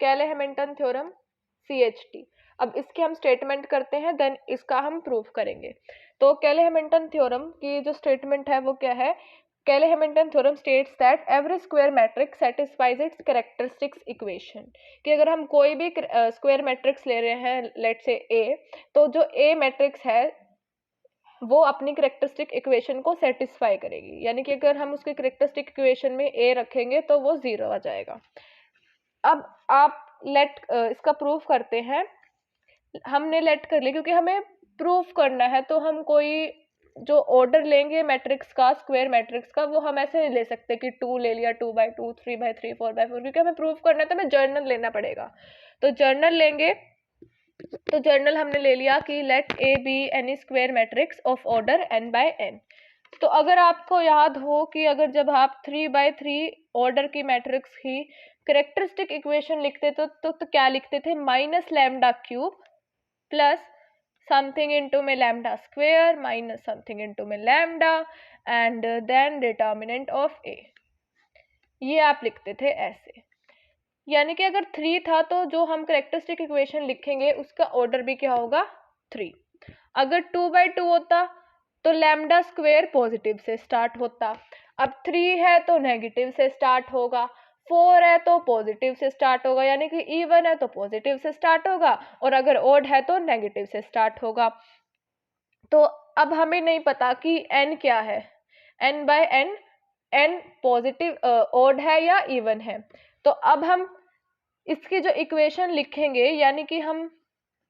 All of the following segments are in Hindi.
कैले हैमिल्टन थ्योरम CHT। अब इसके हम स्टेटमेंट करते हैं, देन इसका हम प्रूफ करेंगे। तो कैले हैमिल्टन थ्योरम की जो स्टेटमेंट है वो क्या है? कैले Hamilton theorem states that every square matrix satisfies it's characteristics equation, कि अगर हम कोई भी स्क्वायर मैट्रिक्स ले रहे हैं, लेट्स से A, तो जो A मैट्रिक्स है वो अपनी कैरेक्टरिस्टिक इक्वेशन को सेटिस्फाई करेगी, यानी कि अगर हम उसके कैरेक्टरिस्टिक इक्वेशन में A रखेंगे तो वो 0 आ जाएगा। अब आप इसका प्रूफ करते हैं। हमने लेट कर लिया क्योंकि हमें प्रूफ करना है, तो हम कोई जो ऑर्डर लेंगे मैट्रिक्स का, स्क्वायर मैट्रिक्स का, वो हम ऐसे नहीं ले सकते कि 2 ले लिया, 2/2, 3/3, 4/4, क्योंकि हमें प्रूफ करना है तो हमें जर्नल लेना पड़ेगा। तो जर्नल लेंगे, तो जर्नल हमने ले लिया कि let A be any square matrix of order n/n। तो अगर आपको याद हो कि अगर जब आप 3/3 ऑर्डर की मैट्रिक्स की कैरेक्टरिस्टिक इक्वेशन लिखते तो क्या लिखते थे? Minus lambda cube plus something into में lambda square minus something into में lambda and then determinant of A, ये आप लिखते थे ऐसे। यानी कि अगर 3 था तो जो हम कैरेक्टरिस्टिक इक्वेशन लिखेंगे उसका ऑर्डर भी क्या होगा? 3। अगर 2/2 होता तो लैम्डा स्क्वायर पॉजिटिव से स्टार्ट होता, अब 3 है तो नेगेटिव से स्टार्ट होगा, 4 है तो पॉजिटिव से स्टार्ट होगा, यानी कि इवन है तो पॉजिटिव से स्टार्ट होगा, और अगर ऑड है तो नेगेटिव से स्टार्ट होगा। तो अब हमें नहीं पता कि n क्या है, n/n, n पॉजिटिव ऑड है या इवन है। तो अब हम इसकी जो इक्वेशन लिखेंगे, यानी कि हम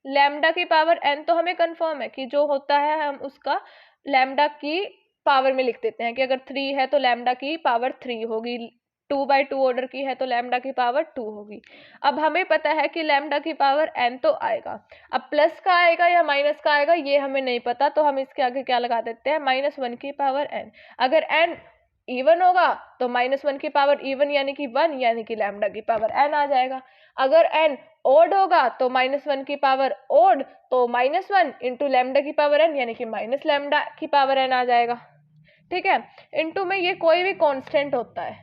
लैम्डा की पावर n तो हमें कंफर्म है कि जो होता है हम उसका लैम्डा की पावर में लिख देते हैं कि अगर 3 है तो लैम्डा की पावर 3 होगी, 2/2 ऑर्डर की है तो लैम्डा की पावर 2 होगी। अब हमें पता है कि लैम्डा की पावर n तो आएगा, अब प्लस का आएगा या माइनस का आएगा ये हमें नहीं पता, तो हम इसके आगे क्या लगा देते हैं? -1 की पावर n। अगर n इवन होगा तो -1 की पावर इवन यानी कि 1, यानी कि लैम्डा की पावर n आ जाएगा। अगर n ओड होगा तो -1 की पावर ओड, तो -1 इंटू लैम्डा की पावर n यानी कि माइनस लैम्डा की पावर n आ जाएगा। ठीक है, इंटू में ये कोई भी कांस्टेंट होता है,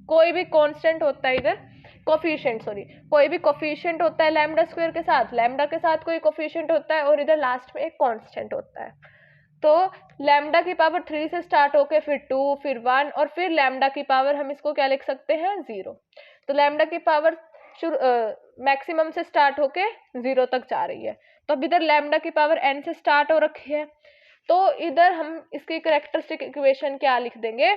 कोई भी कांस्टेंट होता है, इधर कोफिशिएंट, सॉरी, कोई भी कोफिशिएंट होता है लैम्डा स्क्वायर के साथ, लैम्डा के साथ कोई कोफिशिएंट होता है, और इधर लास्ट में एक कांस्टेंट होता है। तो लैम्डा की पावर 3 से स्टार्ट होके फिर 2, फिर 1, और फिर लैम्डा की पावर हम इसको क्या लिख सकते हैं? 0। तो लैम्डा की पावर मैक्सिमम से स्टार्ट होके 0 तक जा रही है, तो अब इधर लैम्डा की पावर n से स्टार्ट हो रखी है, तो इधर हम इसकी कैरेक्टरिस्टिक इक्वेशन क्या लिख देंगे?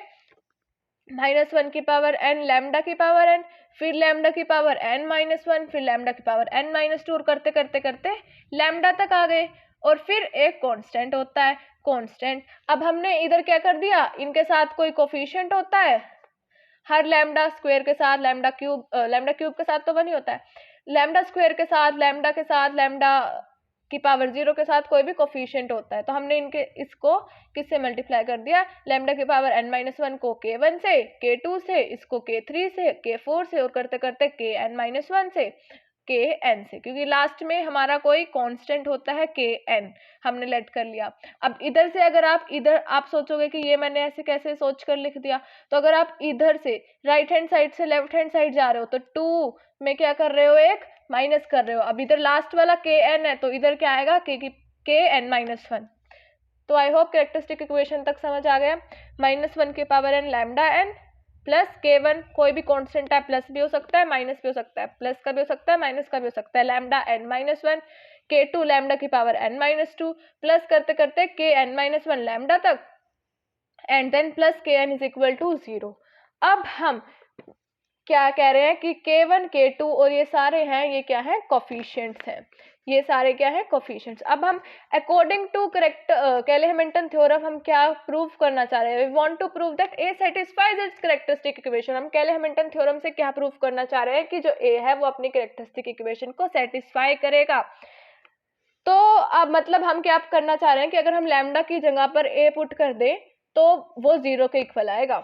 -1 की पावर n लैम्डा की पावर n, फिर लैम्डा की पावर n-1, फिर लैम्डा की पावर n-2, और करते करते करते लैम्डा तक आ गए, और फिर एक कांस्टेंट होता है, कांस्टेंट। अब हमने इधर क्या कर दिया? इनके साथ कोई कोफिशिएंट होता है, हर लैम्डा स्क्वायर के साथ, लैम्डा क्यूब के साथ तो 1 ही होता है, लैम्डा स्क्वायर के साथ, लैम्डा के साथ, लैम्डा की पावर 0 के साथ कोई भी कोफिशिएंट होता है, तो हमने इसको किससे मल्टीप्लाई कर दिया? लैम्डा की पावर n-1 को k1 से, k2 से, इसको k3 से, k4 से, और करते करते kn-1 से, kn से, क्योंकि लास्ट में हमारा कोई कांस्टेंट होता है kn, हमने लेट कर लिया। अब इधर से अगर आप सोचोगे कि ये मैंने ऐसे कैसे सोच कर लिख दिया, तो अगर आप इधर से राइट हैंड साइड से लेफ्ट हैंड साइड जा रहे हो तो 2 में क्या कर रहे हो? एक माइनस कर रहे हो। अब इधर लास्ट वाला kn है तो इधर क्या आएगा? kn-1। तो आई होप कैरेक्टरिस्टिक इक्वेशन तक समझ आ गया। -1 की power n lambda n plus k1, कोई भी कांस्टेंट है, प्लस भी हो सकता है, माइनस भी हो सकता है, प्लस का भी हो सकता है, माइनस का भी हो सकता है, लैम्डा n-1, k2 लैम्डा की पावर n-2, प्लस करते करते kn-1 लैम्डा तक, and then plus kn is equal to 0। अब हम क्या कह रहे हैं कि k1, k2 और ये सारे हैं, ये क्या है? कोफिशिएंट्स हैं, ये सारे क्या है? कोफिशिएंट्स। अब हम according to Cayley Hamilton theorem हम क्या प्रूव करना चाह रहे हैं? We want to prove that A satisfies its characteristic equation. हम कैले हैमिल्टन थ्योरम से क्या प्रूव करना चाह रहे हैं? कि जो A है वो अपनी कैरेक्टरिस्टिक इक्वेशन को सेटिस्फाई करेगा। तो अब मतलब हम क्या करना चाह रहे हैं कि अगर हम लैम्डा की जगह पर A पुट कर दें तो वो 0 के इक्वल आएगा,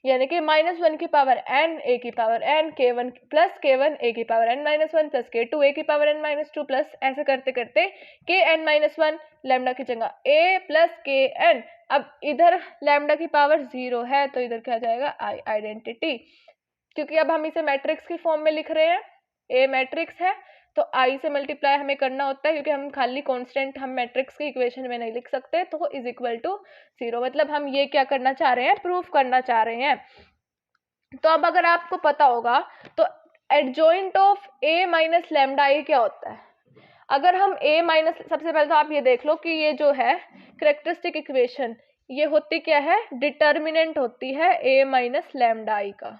यानी कि -1 की पावर n, a की power n, k1 plus k1 a की power n-1 plus k2 a की पावर n-2, प्लस ऐसे करते करते kn-1 लैम्डा की जगह a प्लस kn। अब इधर लैम्डा की पावर 0 है तो इधर क्या जाएगा? आइडेंटिटी, क्योंकि अब हम इसे मैट्रिक्स की फॉर्म में लिख रहे हैं, ए मैट्रिक्स है तो आई से मल्टीप्लाई हमें करना होता है, क्योंकि हम खाली कांस्टेंट हम मैट्रिक्स की इक्वेशन में नहीं लिख सकते, तो इज इक्वल टू 0। मतलब हम ये क्या करना चाह रहे हैं, प्रूफ करना चाह रहे हैं। तो अब अगर आपको पता होगा तो adjoint of A minus lambda I क्या होता है। अगर हम ए माइनस, सबसे पहले तो आप ये देख लो कि ये जो है कैरेक्टरिस्टिक इक्वेशन ये होती क्या है, डिटर्मिनेंट होती है ए माइनस लैम्डा आई का।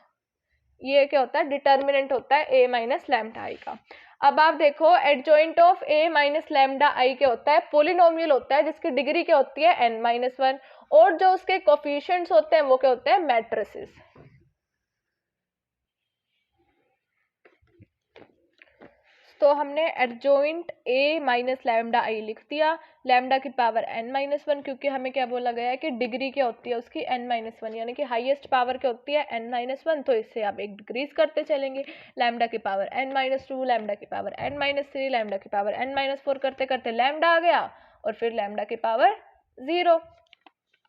ये क्या होता है, डिटर्मिनेंट होता है ए माइनस लैम्डा आई का। अब आप देखो adjoint of A minus lambda I क्या होता है, पोलिनोमियल होता है जिसकी डिग्री क्या होती है n माइनस 1, और जो उसके कोफिशिएंट्स होते हैं वो क्या होते हैं, मैट्रिसेस। तो हमने एडजॉइंट ए माइनस लैम्डा आई लिख दिया, लैम्डा की पावर n माइनस 1, क्योंकि हमें क्या बोला गया है कि डिग्री क्या होती है उसकी n माइनस 1, यानी कि हाईएस्ट पावर क्या होती है n माइनस 1, तो इससे आप एक डिक्रीज करते चलेंगे। लैम्डा की पावर n माइनस 2, लैम्डा की पावर n माइनस 3, लैम्डा की पावर n माइनस 4 करते करते लैम्डा आ गया, और फिर लैम्डा की पावर 0।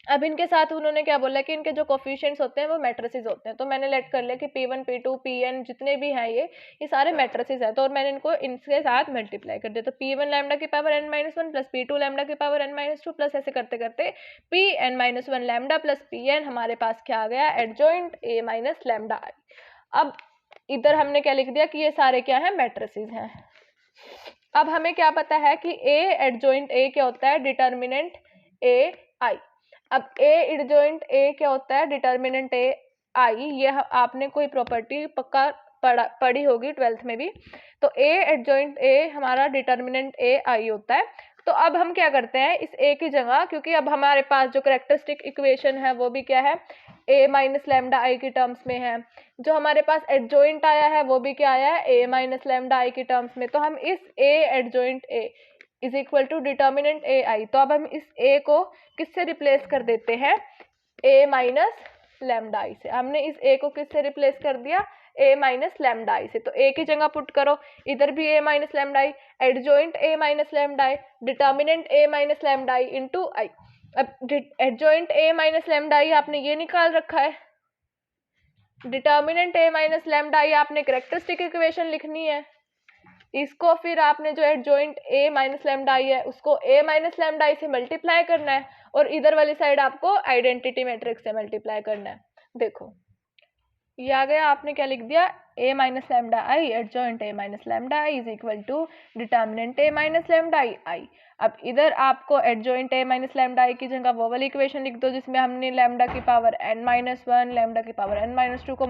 अब इनके साथ उन्होंने क्या बोला कि इनके जो कोफिशिएंट्स होते हैं वो मैट्रिसेस होते हैं, तो मैंने लेट कर लिया कि P1 P2 Pn जितने भी हैं ये सारे मैट्रिसेस हैं, तो और मैंने इनको इनके साथ मल्टीप्लाई कर दिया। तो P1 लैम्डा की power n minus 1 plus P2 lambda की पावर n माइनस 2 प्लस ऐसे करते करते Pn minus 1 lambda plus Pn हमारे पास क्या आ गया, adjoint A minus lambda I. अब इधर हमने क्या लिख दिया कि ये सारे क्या है, मैट्रिसेस हैं। अब हमें क्या पता है कि ए एडजॉइंट ए क्या होता है, डिटर्मिनेंट ए आई। अब ए एडजॉइंट ए क्या होता है, डिटर्मिनेंट ए आई, ये आपने कोई प्रॉपर्टी पक्का पढ़ी होगी 12th में भी। तो ए एडजॉइंट ए हमारा डिटर्मिनेंट ए आई होता है। तो अब हम क्या करते हैं, इस ए की जगह, क्योंकि अब हमारे पास जो कैरेक्टरिस्टिक इक्वेशन है वो भी क्या है, ए माइनस लैम्डा आई की टर्म्स में है, जो हमारे पास एडजॉइंट आया है वो भी क्या आया है, ए माइनस लैम्डा आई की टर्म्स में। तो हम इस A adjoint A is equal to determinant A I, तो अब हम इस ए को किससे रिप्लेस कर देते हैं, ए माइनस लैम्डा आई से। हमने इस ए को किससे रिप्लेस कर दिया, ए माइनस लैम्डा आई से। तो ए की जगह पुट करो, इधर भी A minus lambda I, adjoint A minus lambda I, determinant A minus lambda I into I. अब adjoint A minus lambda I आपने ये निकाल रखा है, determinant A minus lambda I आपने कैरेक्टरिस्टिक इक्वेशन लिखनी है, इसको फिर आपने जो adjoint A minus lambda I है उसको ए माइनस लैम्डा आई से मल्टीप्लाई करना है, और इधर वाली साइड आपको आइडेंटिटी मैट्रिक्स से मल्टीप्लाई करना है। देखो ये आ गया, आपने क्या लिख दिया, A minus lambda I adjoint A minus lambda I is equal to determinant A minus lambda I. अब इधर आपको adjoint A minus lambda I की जगह वो वाली इक्वेशन लिख दो जिसमें हमने लैम्डा की पावर n माइनस 1, लैम्डा की पावर n माइनस 2 को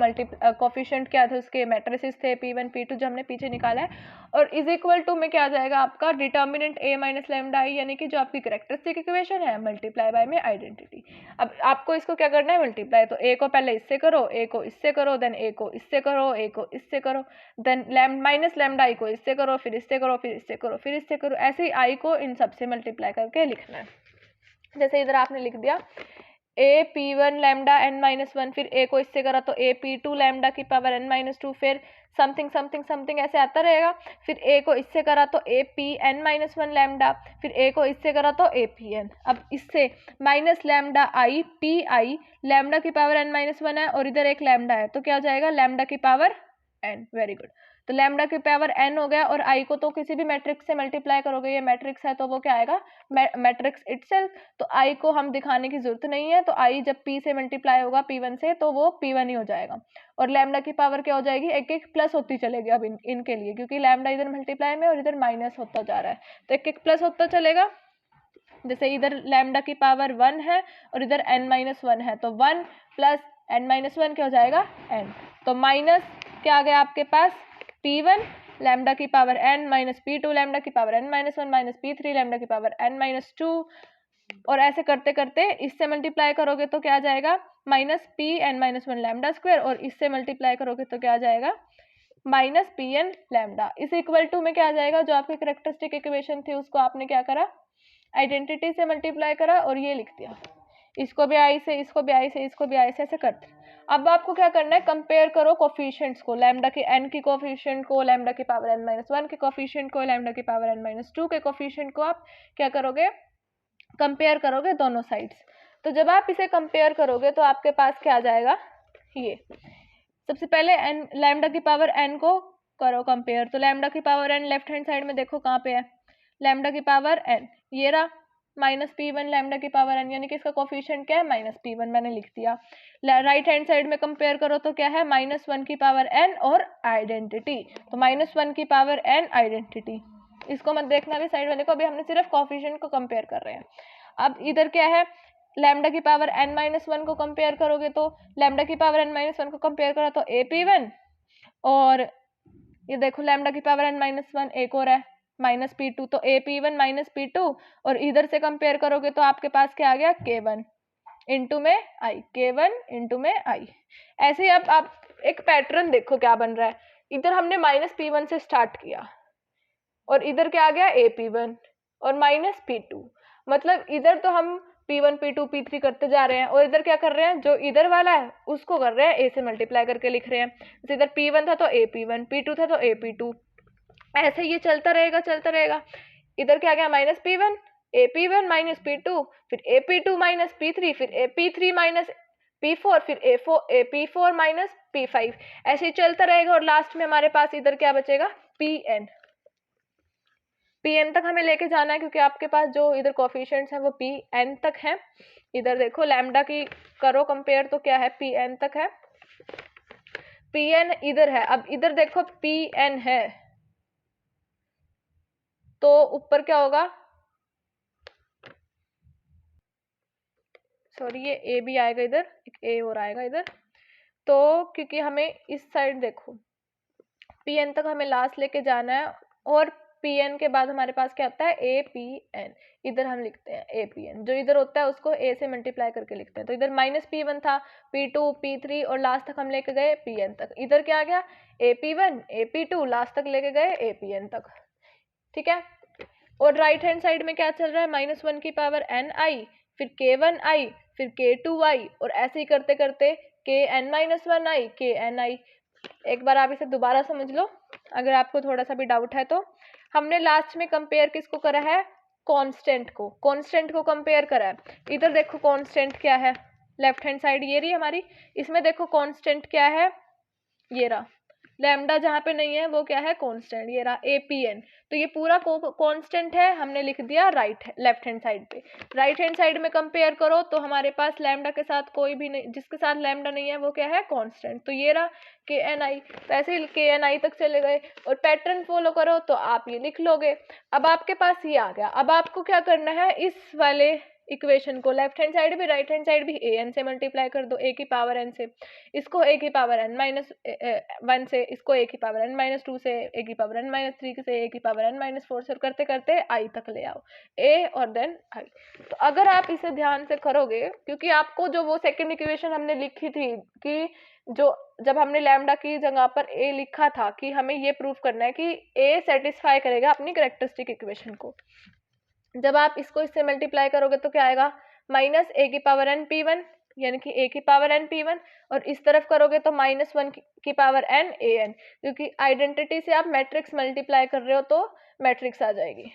कोफिशिएंट क्या थे उसके, मैट्रिसेस थे P1 P2 जो हमने पीछे निकाला है, और इज इक्वल टू में क्या आ जाएगा आपका डिटर्मिनेंट ए माइनस लैम्डा आई, यानी कि जो आपकी कैरेक्टरिस्टिक इक्वेशन है मल्टीप्लाई बाय में आइडेंटिटी। अब आपको इसको क्या करना है, मल्टीप्लाई, तो ए को पहले इससे करो, ए को इससे करो, देन ए को इससे करो, ए को इससे करो, देन माइनस लैम्डा आई को इससे करो, फिर इससे करो, फिर इससे करो, फिर इससे करो, ऐसे ही आई को इन सबसे मल्टीप्लाई करके लिखना है। जैसे इधर आपने लिख दिया ए P1 लैम्डा n माइनस 1, फिर ए को इससे करा तो ए P2 लैम्डा की पावर n माइनस 2, फिर समथिंग समथिंग समथिंग ऐसे आता रहेगा, फिर ए को इससे करा तो ए Pn माइनस 1 लैम्डा, फिर ए को इससे करा तो ए Pn। अब इससे minus lambda I P I, lambda की पावर n माइनस 1 है और इधर एक लैम्डा है, तो क्या हो जाएगा, लैम्डा की पावर n। वेरी गुड, तो लैम्डा की पावर n हो गया, और i को तो किसी भी मैट्रिक्स से मल्टीप्लाई करोगे, ये मैट्रिक्स है तो वो क्या आएगा, मैट्रिक्स इटसेल्फ। तो i को हम दिखाने की जरूरत नहीं है, तो i जब p से मल्टीप्लाई होगा p1 से तो वो p1 ही हो जाएगा, और लैम्डा की पावर क्या हो जाएगी, एक एक प्लस होती चलेगी अब इनके लिए, क्योंकि लैम्डा इधर मल्टीप्लाई में और इधर माइनस होता जा रहा है, तो एक एक प्लस होता चलेगा। जैसे इधर लैम्डा की पावर 1 है और इधर n माइनस 1 है, तो 1 प्लस n माइनस 1 क्या हो जाएगा, n। तो माइनस क्या आ गया आपके पास, P1 लैम्डा की power n minus P2 lambda की power n minus 1 minus P3 lambda की पावर n माइनस 2, और ऐसे करते करते इससे मल्टीप्लाई करोगे तो क्या आ जाएगा, minus Pn minus 1 lambda square, और इससे मल्टीप्लाई करोगे तो क्या आ जाएगा, माइनस Pn लैम्डा इस इक्वल टू में क्या आ जाएगा, जो आपकी कैरेक्टरिस्टिक इक्वेशन थी उसको आपने क्या करा, आइडेंटिटी से मल्टीप्लाई करा और ये लिख दिया, इसको भी आई से, इसको भी आई से, इसको भी आई से, ऐसे करते। अब आपको क्या करना है, कंपेयर करो कोफिशिएंट्स को, लैम्डा के n की कोफिशिएंट को, लैम्डा की पावर n माइनस 1 के कोफिशिएंट को, लैम्डा की पावर n माइनस 2 के कोफिशिएंट को आप क्या करोगे, कंपेयर करोगे दोनों साइड्स। तो जब आप इसे कंपेयर करोगे तो आपके पास क्या आ जाएगा, ये सबसे पहले n लैम्डा की पावर n को करो कंपेयर, तो लैम्डा की power n left hand side में देखो कहाँ पे है, लैम्डा की पावर n, ये रहा माइनस P1 लैम्डा की पावर n, यानी कि इसका कोफिशिएंट क्या है माइनस P1, मैंने लिख दिया। राइट हैंड साइड में कंपेयर करो तो क्या है -1 की पावर n और आइडेंटिटी, तो -1 की पावर n आइडेंटिटी, इसको मत देखना अभी साइड वाले को, अभी हमने सिर्फ कोफिशिएंट को कंपेयर कर रहे हैं। अब इधर क्या है लैम्डा की पावर n-1 को कंपेयर करोगे तो लैम्डा की पावर n-1 को कंपेयर करो तो AP1, और ये देखो लैम्डा की पावर n-1 एक और है -P2, तो AP1 -P2, और इधर से कंपेयर करोगे तो आपके पास क्या आ गया K1 इंटू में I, K1 इंटू में I। ऐसे ही अब आप एक पैटर्न देखो क्या बन रहा है, इधर हमने -P1 से स्टार्ट किया और इधर क्या आ गया AP1 और -P2, मतलब इधर तो हम P1 P2 P3 करते जा रहे हैं और इधर क्या कर रहे हैं, जो इधर वाला है उसको कर रहे हैं A से मल्टीप्लाई करके लिख रहे हैं, जैसे इधर P1 था तो AP1, P2 था तो AP2, ऐसे ये चलता रहेगा चलता रहेगा। इधर क्या गया -P1 AP1 -P2, फिर AP2 -P3, फिर AP3 -P4, फिर AP4 -P5, ऐसे ही चलता रहेगा और लास्ट में हमारे पास इधर क्या बचेगा Pn। Pn तक हमें लेके जाना है क्योंकि आपके पास जो इधर कोफिशिएंट्स हैं वो Pn तक हैं। इधर देखो लैम्डा की करो कंपेयर तो क्या है Pn तक है, Pn इधर है, अब इधर देखो Pn है तो ऊपर क्या होगा, सॉरी ये A भी आएगा इधर, एक A और आएगा इधर, तो क्योंकि हमें इस साइड देखो Pn तक हमें लास्ट लेके जाना है और Pn के बाद हमारे पास क्या आता है Apn, इधर हम लिखते हैं Apn, जो इधर होता है उसको A से मल्टीप्लाई करके लिखते हैं, तो इधर -P1 था, P2 P3 और लास्ट तक हम लेके गए Pn तक, इधर क्या आ गया AP1 AP2, लास्ट तक लेके गए Apn तक, ठीक है। और राइट हैंड साइड में क्या चल रहा है -1 की पावर ni, फिर K1i, फिर K2i, और ऐसे ही करते करते Kn-1i Kni। एक बार आप इसे दोबारा समझ लो अगर आपको थोड़ा सा भी डाउट है तो। हमने लास्ट में कंपेयर किसको करा है कांस्टेंट को कंपेयर करा है। इधर देखो कांस्टेंट क्या है, लेफ्ट हैंड साइड ये रही हमारी, इसमें देखो कांस्टेंट क्या है, ये रहा लैम्डा, जहाँ पे नहीं है वो क्या है कांस्टेंट, ये रहा Apn, तो ये पूरा कांस्टेंट है, हमने लिख दिया लेफ्ट हैंड साइड पे। राइट हैंड साइड में कंपेयर करो तो हमारे पास लैम्डा के साथ कोई भी नहीं, जिसके साथ लैम्डा नहीं है वो क्या है कांस्टेंट, तो ये रहा Kni, तो ऐसे ही Kni तक चले गए और पैटर्न फॉलो करो तो आप ये लिख लोगे। अब आपके पास ये आ गया, अब आपको क्या करना है, इस वाले इक्वेशन को लेफ्ट हैंड साइड भी राइट हैंड साइड भी an से मल्टीप्लाई कर दो, a की पावर n से, इसको a की पावर n-1 से, इसको a की पावर n-2 से, a की पावर n-3 से, a की पावर n-4 से, और करते करते i तक ले आओ, a और देन i। तो अगर आप इसे ध्यान से करोगे, क्योंकि आपको जो वो सेकंड इक्वेशन हमने लिखी थी कि जो जब हमने लैम्डा की जगह पर a लिखा था कि हमें ये प्रूव करना है कि a सेटिस्फाई करेगा अपनी कैरेक्टरिस्टिक इक्वेशन को, जब आप इसको इससे मल्टीप्लाई करोगे तो क्या आएगा -a की पावर n P1, यानी कि a की पावर n P1, और इस तरफ करोगे तो -1 की पावर n an, क्योंकि आइडेंटिटी से आप मैट्रिक्स मल्टीप्लाई कर रहे हो तो मैट्रिक्स आ जाएगी।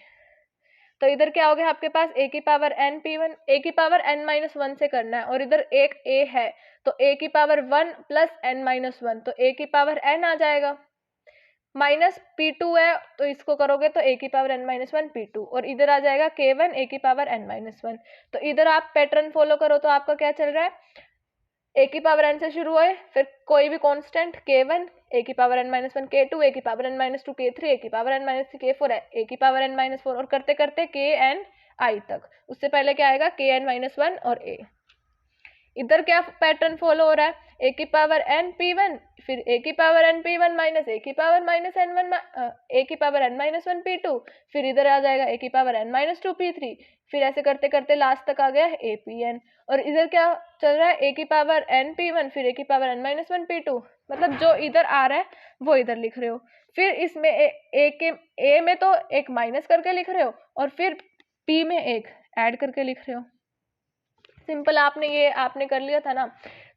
तो इधर क्या हो गया आपके पास a की पावर n P1, a की पावर n-1 से करना है और इधर एक a है तो a की पावर 1 प्लस n-1, तो a की पावर n आ जाएगा, -P2 है तो इसको करोगे तो a की पावर n-1 P2, और इधर आ जाएगा K1 a की पावर n-1। तो इधर आप पैटर्न फॉलो करो तो आपका क्या चल रहा है, a की पावर n से शुरू हुए, फिर कोई भी कांस्टेंट K1 a की पावर n-1, K2 a की पावर n-2, K3 a की पावर n-3, K4 है a की पावर n-4, और करते करते Kni तक, उससे पहले क्या आएगा Kn-1 और a। इधर क्या पैटर्न फॉलो हो रहा है, a की पावर n P1, फिर a की power n P1 minus a की पावर -n1 a की पावर n-1 P2, फिर इधर आ जाएगा a की पावर n-2 P3, फिर ऐसे करते करते लास्ट तक आ गया Apn, और इधर क्या चल रहा है a की पावर n P1, फिर a की पावर n-1 P2, मतलब जो इधर आ रहा है वो इधर लिख रहे हो, फिर इसमें a में तो एक माइनस करके लिख रहे हो और फिर p में एक ऐड करके लिख रहे हो। सिंपल आपने कर लिया था ना,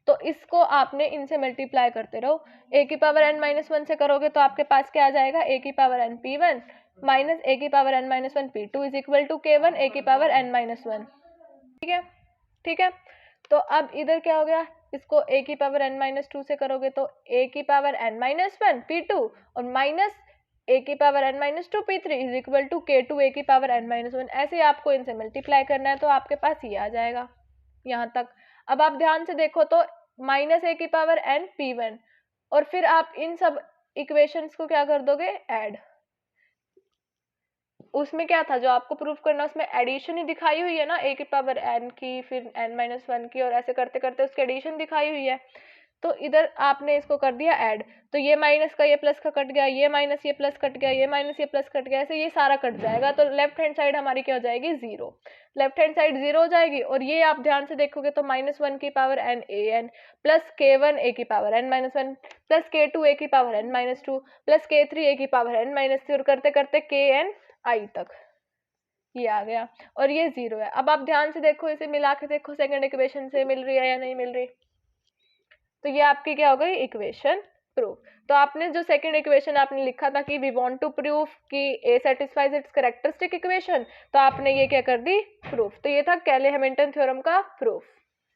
तो इसको आपने इनसे मल्टीप्लाई करते रहो, a की पावर n-1 से करोगे तो आपके पास क्या आ जाएगा a की power n P1 minus a की power n-1 P2 is equal to K1 a की पावर n-1। ठीक है, ठीक है। तो अब इधर क्या हो गया, इसको a की पावर n माइनस 2 से करोगे तो a की पावर n माइनस 1 p2 और माइनस a की power n minus 2 p3 is equal to k2 a की पावर n माइनस 1। ऐसे आपको इनसे मल्टीप्लाई करना है तो आपके पास ये आ जाएगा यहाँ तक। अब आप ध्यान से देखो तो माइनस a की पावर n p1 और फिर आप इन सब इक्वेशंस को क्या कर दोगे, ऐड। उसमें क्या था जो आपको प्रूफ करना, उसमें एडिशन ही दिखाई हुई है ना, a की पावर n की फिर n माइनस 1 की, और ऐसे करते करते उसकी एडिशन दिखाई हुई है। तो इधर आपने इसको कर दिया ऐड, तो ये माइनस का ये प्लस का कट गया, ये माइनस ये प्लस कट गया, ये माइनस ये प्लस कट गया, ऐसे ये सारा कट जाएगा। तो लेफ्ट हैंड साइड हमारी क्या हो जाएगी, zero. Left hand side zero हो जाएगी। और ये आप ध्यान से देखोगे तो माइनस 1 की power n a n plus k1 a की power n minus 1 plus k2 a की power n minus 2 plus k3 a की पावर n माइनस 3 और करते करते kn i तक ये आ गया और ये जीरो है। अब आप ध्यान से देखो, इसे मिला के देखो सेकंड इक्वेशन से मिल रही है या नहीं मिल रही। तो ये आपकी क्या हो गई, इक्वेशन प्रूफ। तो आपने जो सेकंड इक्वेशन आपने लिखा था कि वी वांट टू प्रूव कि ए सेटिस्फाइज इट्स कैरेक्टरिस्टिक इक्वेशन, तो आपने ये क्या कर दी, प्रूफ। तो ये था केले हैमिल्टन थ्योरम का प्रूफ।